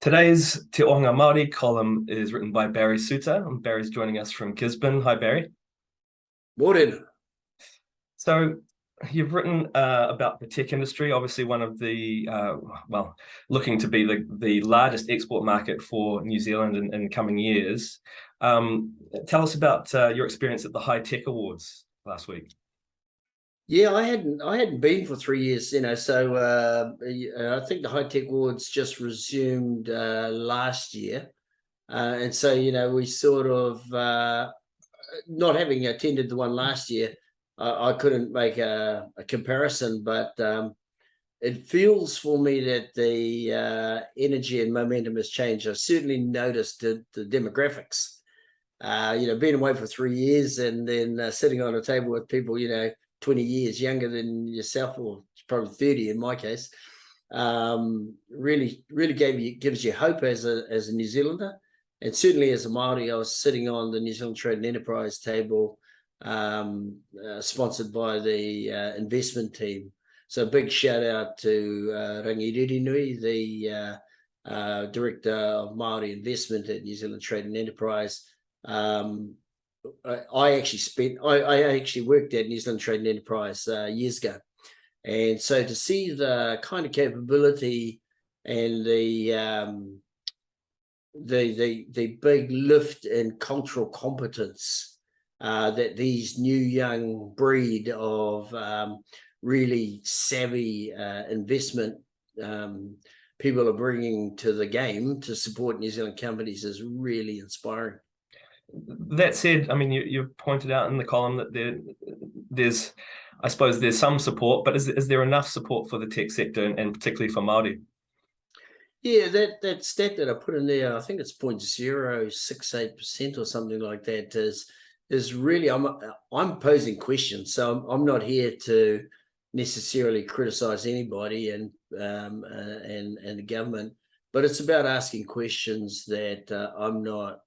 Today's Te Ohanga Māori column is written by Barry Suter, and Barry's joining us from Gisborne. Hi, Barry. Morning. So you've written about the tech industry, obviously one of the, looking to be the largest export market for New Zealand in coming years. Tell us about your experience at the High Tech Awards last week. Yeah, I hadn't been for 3 years, so I think the High Tech Awards just resumed last year. And so, we sort of, not having attended the one last year, I couldn't make a comparison, but it feels for me that the energy and momentum has changed. I've certainly noticed the demographics. Being away for 3 years and then sitting on a table with people, 20 years younger than yourself, or probably 30 in my case, really gives you hope as a New Zealander. And certainly as a Māori, I was sitting on the New Zealand Trade and Enterprise table, sponsored by the investment team. So a big shout out to Rangiriri Nui, the Director of Māori Investment at New Zealand Trade and Enterprise. I actually worked at New Zealand Trade and Enterprise years ago, and so to see the kind of capability and the big lift in cultural competence that these new young breed of really savvy investment people are bringing to the game to support New Zealand companies is really inspiring. That said, I mean, you pointed out in the column that there's, I suppose, there's some support, but is there enough support for the tech sector and particularly for Māori? Yeah, that stat that I put in there, I think it's 0.068% or something like that, is really, I'm posing questions. So I'm not here to necessarily criticize anybody and the government, but it's about asking questions that I'm not.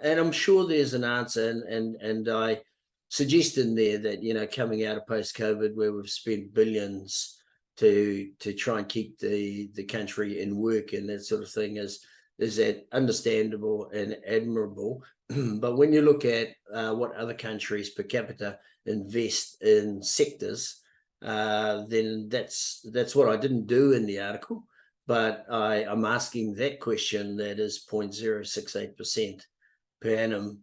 And I'm sure there's an answer, and I suggest in there that coming out of post-COVID, where we've spent billions to try and keep the country in work and that sort of thing, is that understandable and admirable. But when you look at what other countries per capita invest in sectors, then that's what I didn't do in the article, but I'm asking that question, that is 0.068% per annum,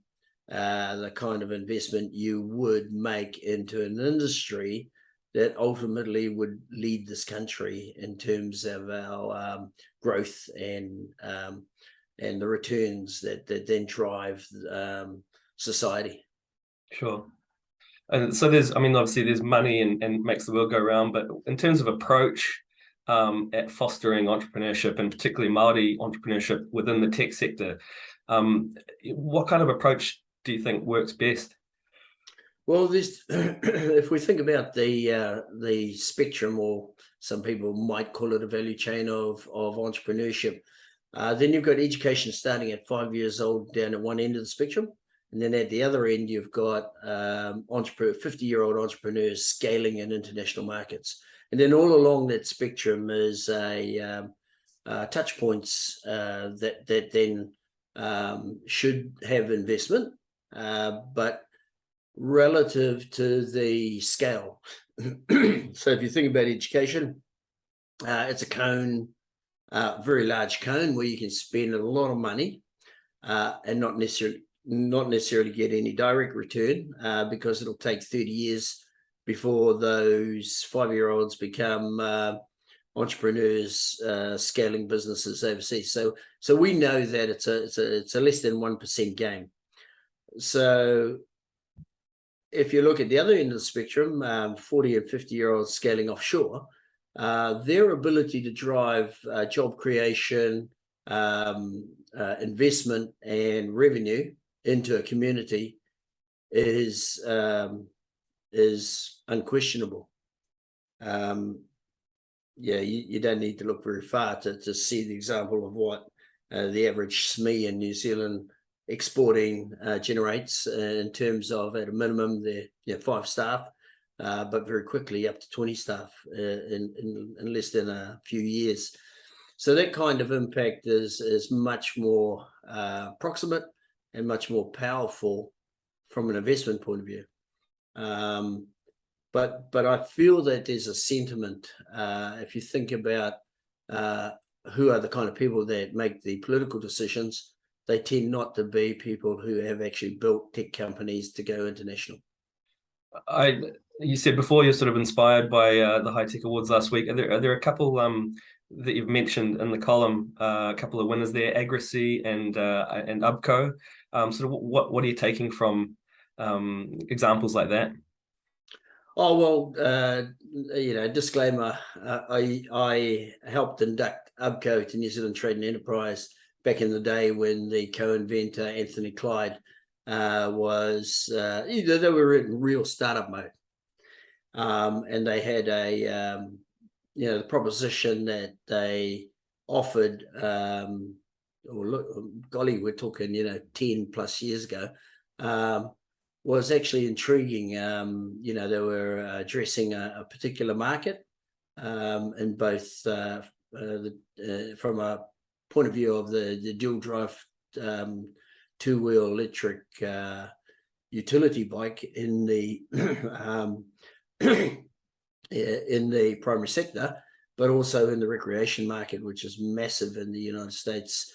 the kind of investment you would make into an industry that ultimately would lead this country in terms of our growth and the returns that then drive society. Sure. And so obviously there's money and makes the world go round, but in terms of approach at fostering entrepreneurship, and particularly Māori entrepreneurship within the tech sector, what kind of approach do you think works best? Well, if we think about the spectrum, or some people might call it a value chain of entrepreneurship, then you've got education starting at 5 years old down at one end of the spectrum, and then at the other end you've got 50-year-old entrepreneurs scaling in international markets, and then all along that spectrum is touch points that then should have investment, but relative to the scale. So if you think about education, it's a cone, very large cone, where you can spend a lot of money and not necessarily get any direct return, because it'll take 30 years before those 5-year-olds become entrepreneurs scaling businesses overseas. So we know that it's a less than 1% game. So if you look at the other end of the spectrum, 40 and 50-year-olds scaling offshore, their ability to drive job creation, investment and revenue into a community is unquestionable. You don't need to look very far to see the example of what the average SME in New Zealand exporting generates, in terms of, at a minimum, they're 5 staff, but very quickly up to 20 staff in less than a few years. So that kind of impact is much more proximate and much more powerful from an investment point of view. But I feel that there's a sentiment, if you think about who are the kind of people that make the political decisions, they tend not to be people who have actually built tech companies to go international. You said before you're sort of inspired by the High Tech Awards last week. Are there a couple that you've mentioned in the column? A couple of winners there, Agracy and Ubco. Sort of what are you taking from examples like that? Oh well, disclaimer. I helped induct Ubco to New Zealand Trade and Enterprise back in the day when the co-inventor Anthony Clyde was they were in real startup mode, and they had a the proposition that they offered. Look, golly, we're talking 10+ years ago. Was actually intriguing. They were addressing a particular market, in both from a point of view of the dual drive two-wheel electric utility bike in the in the primary sector, but also in the recreation market, which is massive in the United States.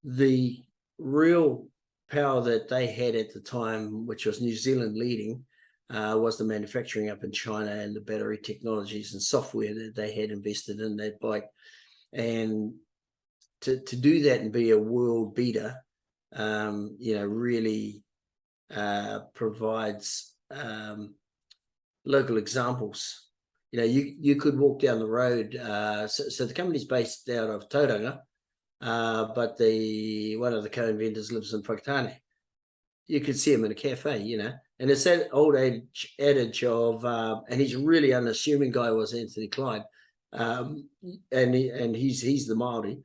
The real power that they had at the time, which was New Zealand leading, was the manufacturing up in China and the battery technologies and software that they had invested in that bike. And to do that and be a world beater, really provides local examples. You could walk down the road. So the company's based out of Tauranga, but one of the co-inventors lives in Whakatane. You could see him in a cafe, and it's that old adage of, and he's a really unassuming guy, was Anthony Clyde, and he's the Māori.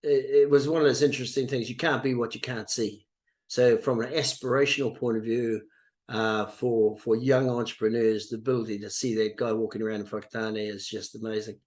It was one of those interesting things. You can't be what you can't see. So from an aspirational point of view, for young entrepreneurs, the ability to see that guy walking around in Whakatane is just amazing.